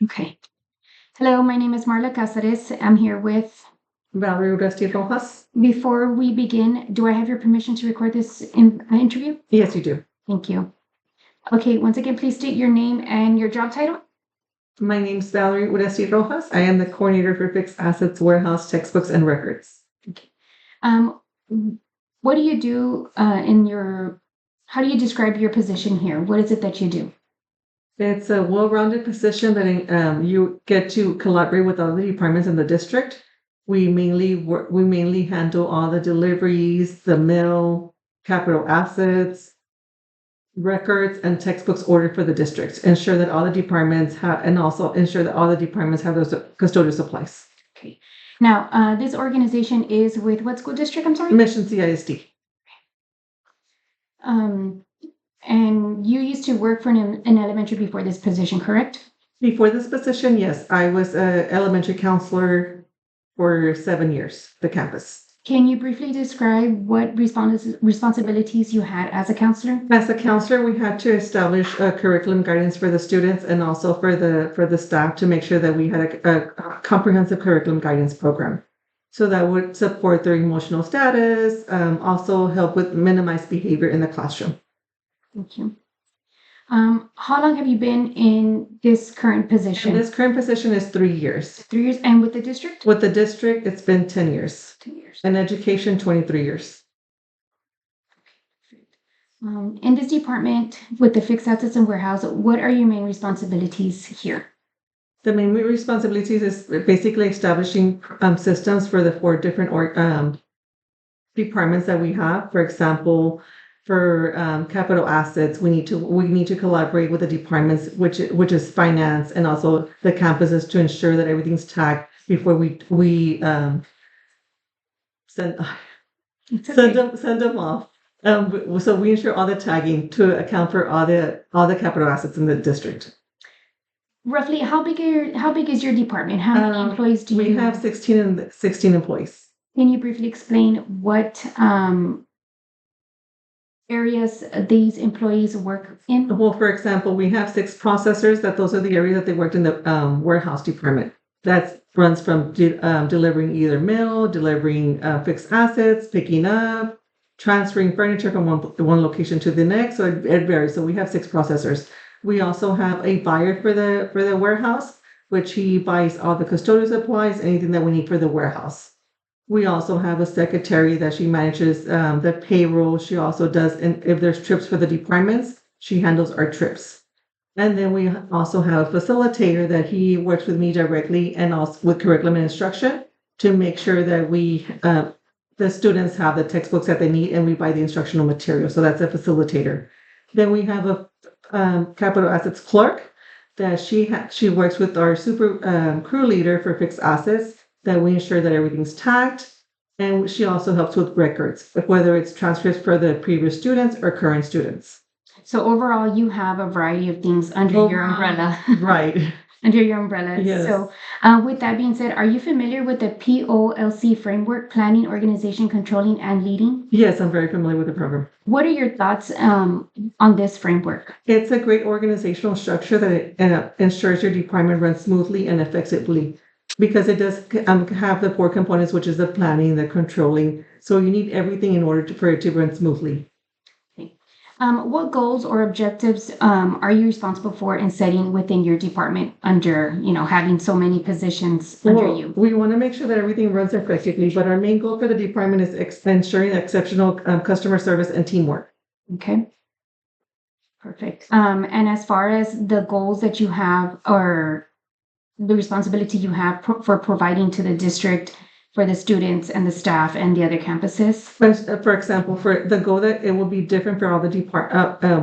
Okay. Hello, my name is Marla Casares. I'm here with, Valerie Uresti Rojas? before we begin, do I have your permission to record this interview? Yes, you do. Thank you. Okay, once again, please state your name and your job title. My name's Valerie Uresti Rojas. I am the coordinator for fixed assets, warehouse, textbooks, and records. Okay. Um, what do you do how do you describe your position here? What is it that you do? It's a well-rounded position that you get to collaborate with all the departments in the district. We mainly handle all the deliveries, the mail, capital assets, records, and textbooks ordered for the district. Ensure that all the departments have, and also ensure that all the departments have those custodial supplies. Okay. Now, this organization is with what school district? I'm sorry? Mission CISD. Um, and you used to work for an elementary before this position, correct? Before this position, yes, I was a elementary counselor for 7 years, the campus. Can you briefly describe what responsibilities you had as a counselor? As a counselor, we had to establish a curriculum guidance for the students and also for the staff to make sure that we had a comprehensive curriculum guidance program. So that would support their emotional status, also help with minimized behavior in the classroom. Thank you. How long have you been in this current position? And this current position is 3 years. 3 years, and with the district? With the district, it's been 10 years. 2 years. In education, 23 years. In this department, with the fixed assets and warehouse, what are your main responsibilities here? The main responsibilities is basically establishing systems for the 4 different departments that we have. For example, for capital assets, we need to collaborate with the departments, which is finance and also the campuses, to ensure that everything's tagged before we send them off. So we ensure all the tagging to account for all the capital assets in the district. Roughly, how big is your department? How many employees do you We have 16 employees. Can you briefly explain what areas these employees work in? Well, for example, we have 6 processors. Those are the areas that they worked in the warehouse department. That runs from delivering either mail, delivering fixed assets, picking up, transferring furniture from one location to the next. So it varies. So we have 6 processors. We also have a buyer for the warehouse, which he buys all the custodial supplies, anything that we need for the warehouse. We also have a secretary that she manages the payroll. She also does, and if there's trips for the departments, she handles our trips. And then we also have a facilitator that he works with me directly and also with curriculum and instruction to make sure that the students have the textbooks that they need and we buy the instructional material. So that's a facilitator. Then we have a capital assets clerk that she works with our super crew leader for fixed assets, that we ensure that everything's tagged. And she also helps with records, whether it's transcripts for the previous students or current students. So overall, you have a variety of things under your umbrella. Right. Under your umbrella. Yes. So with that being said, are you familiar with the POLC framework, planning, organization, controlling, and leading? Yes, I'm very familiar with the program. What are your thoughts on this framework? It's a great organizational structure that it ensures your department runs smoothly and effectively, because it does have the 4 components, which is the planning, the controlling. So you need everything in order for it to run smoothly. What goals or objectives are you responsible for in setting within your department under, having so many positions under you? We want to make sure that everything runs effectively, but our main goal for the department is ensuring exceptional customer service and teamwork. Okay. Perfect. And as far as the goals that you have or the responsibility you have for providing to the district, for the students and the staff and the other campuses? For example, for the goal that it will be different for all the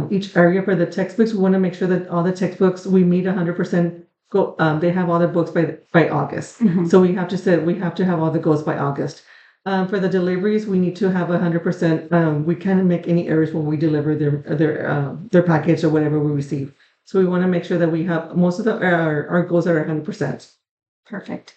each area. For the textbooks, we want to make sure that all the textbooks, we meet 100% go. They have all the books by August. Mhm. So we have to have all the goals by August. For the deliveries, we need to have 100%. We can't make any errors when we deliver their package or whatever we receive. So we want to make sure that we have most of our goals are 100%. Perfect.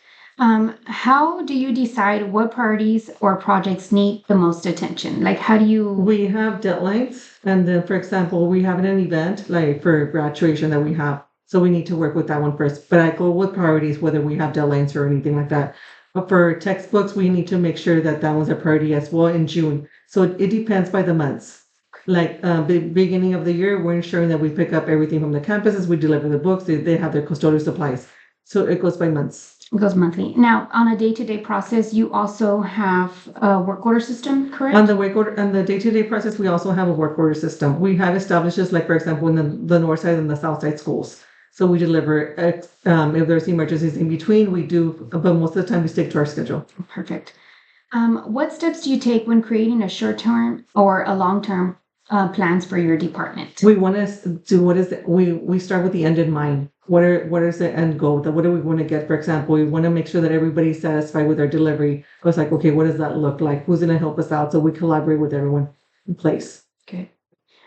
How do you decide what priorities or projects need the most attention? Like, how do you? We have deadlines, and then, for example, we have an event like for graduation that we have So we need to work with that one first. But I go with priorities, whether we have deadlines or anything like that. But for textbooks, we need to make sure that that one's a priority as well in June. So it depends by the months. Like the beginning of the year, we're ensuring that we pick up everything from the campuses. We deliver the books. They have their custodial supplies. So it goes by months. It goes monthly. Now, on a day-to-day process, you also have a work order system, correct? On the work order, on the day-to-day process, we also have a work order system. We have established this, like for example, in the north side and the south side schools. So we deliver, if there's emergencies in between, we do, but most of the time we stick to our schedule. Perfect. What steps do you take when creating a short-term or a long-term plans for your department? We want to do we start with the end in mind. What is the end goal? What do we want to get? For example, we want to make sure that everybody's satisfied with our delivery. So it's like, okay, what does that look like? Who's going to help us out? So we collaborate with everyone in place. Okay.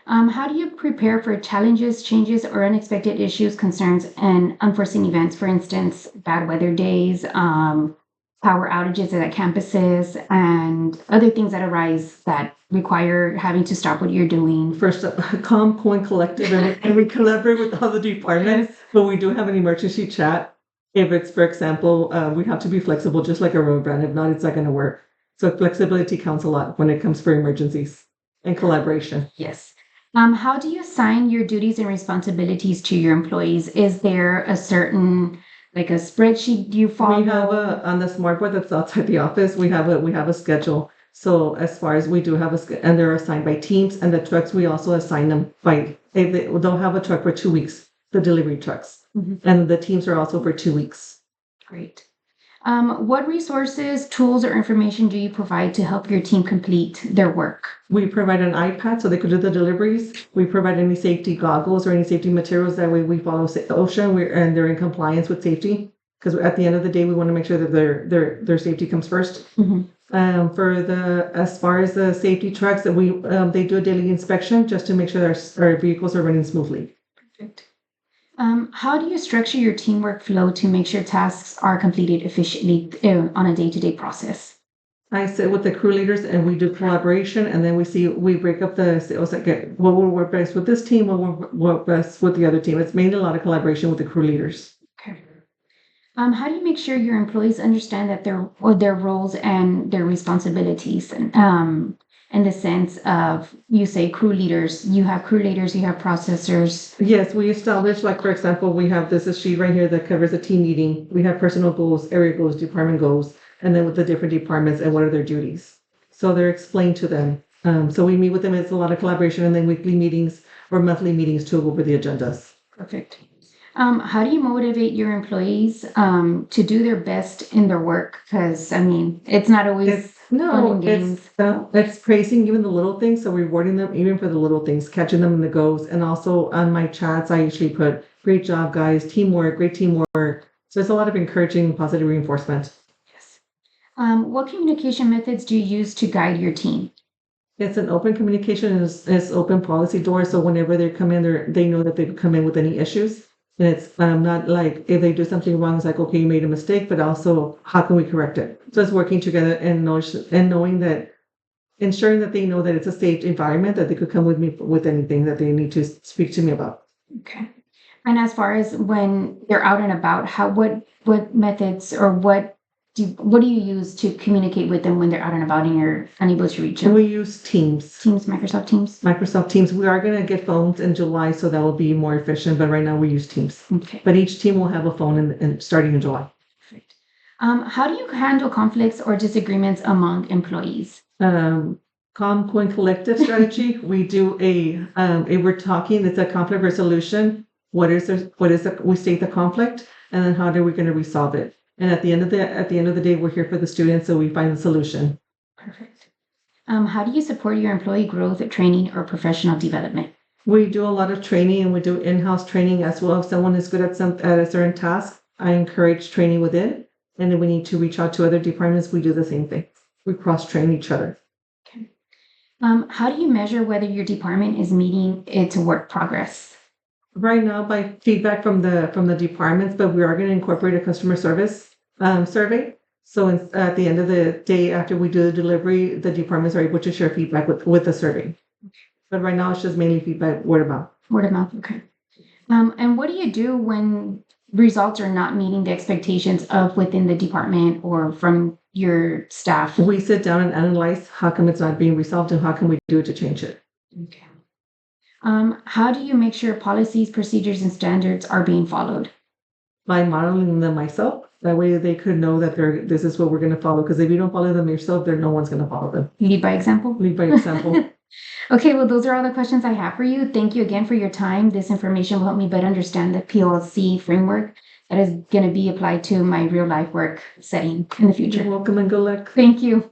How do you prepare for challenges, changes, or unexpected issues, concerns, and unforeseen events? For instance, bad weather days, power outages at campuses, and other things that arise that require having to stop what you're doing. First up, calm, cool, and collective, and we collaborate with all the departments. But we do have an emergency chat. If it's, for example, we have to be flexible, just like a road brand. If not, it's not going to work. So flexibility counts a lot when it comes for emergencies and collaboration. Yes. How do you assign your duties and responsibilities to your employees? Is there a certain, like a spreadsheet you follow? We have on the smartboard that's outside the office. We have a schedule. So as far as we do have and they're assigned by teams, and the trucks we also assign them by. They'll have a truck for 2 weeks, the delivery trucks, and the teams are also for 2 weeks. Great. What resources, tools, or information do you provide to help your team complete their work? We provide an iPad so they could do the deliveries. We provide any safety goggles or any safety materials. That way we follow OSHA and they're in compliance with safety. Because at the end of the day, we want to make sure that their safety comes first. As far as the safety trucks, that they do a daily inspection just to make sure our vehicles are running smoothly. Perfect. How do you structure your teamwork flow to make sure tasks are completed efficiently on a day-to-day process? I sit with the crew leaders and we do collaboration, and then we break up the sales that get what will work best with this team, what will work best with the other team. It's mainly a lot of collaboration with the crew leaders. Okay. How do you make sure your employees understand that their roles and their responsibilities, and in the sense of, you say crew leaders, you have processors. Yes, we establish, like for example, we have this sheet right here that covers a team meeting. We have personal goals, area goals, department goals, and then with the different departments and what are their duties. So they're explained to them. So we meet with them. It's a lot of collaboration, and then weekly meetings or monthly meetings to go over the agendas. Perfect. How do you motivate your employees to do their best in their work? Because I mean, it's not always fun and games. It's praising even the little things. So rewarding them even for the little things, catching them in the goals. And also on my chats, I usually put great job, guys, teamwork, great teamwork. So it's a lot of encouraging, positive reinforcement. Yes. What communication methods do you use to guide your team? It's an open communication. It's open policy doors. So whenever they come in, they know that they've come in with any issues. And it's not like if they do something wrong, it's like, okay, you made a mistake, but also how can we correct it? So it's working together and knowing that, ensuring that they know that it's a safe environment, that they could come with me with anything that they need to speak to me about. Okay. And as far as when they're out and about, what methods or what do you use to communicate with them when they're out and about and you're unable to reach them? We use Teams. Microsoft Teams. Microsoft Teams. We are going to get phones in July, so that will be more efficient. But right now we use Teams. Okay. But each team will have a phone starting in July. Perfect. How do you handle conflicts or disagreements among employees? Calm, cool, and collective strategy. We do if we're talking, it's a conflict resolution. We state the conflict, and then how are we going to resolve it? And at the end of the day, we're here for the students, so we find the solution. Perfect. How do you support your employee growth, training, or professional development? We do a lot of training, and we do in-house training as well. If someone is good at a certain task, I encourage training within. And then we need to reach out to other departments. We do the same thing. We cross-train each other. Okay. How do you measure whether your department is meeting its work progress? Right now, by feedback from the departments, but we are going to incorporate a customer service survey. So at the end of the day, after we do the delivery, the departments are able to share feedback with the survey. But right now, it's just mainly feedback, word of mouth. Word of mouth, okay. And what do you do when results are not meeting the expectations of within the department or from your staff? We sit down and analyze how come it's not being resolved and how can we do it to change it. Okay. How do you make sure policies, procedures, and standards are being followed? By modeling them myself, that way they could know that this is what we're going to follow. Because if you don't follow them yourself, then no one's going to follow them. Lead by example? Lead by example. Okay, well, those are all the questions I have for you. Thank you again for your time. This information will help me better understand the PLC framework that is going to be applied to my real life work setting in the You're future. welcome and good luck. Thank you.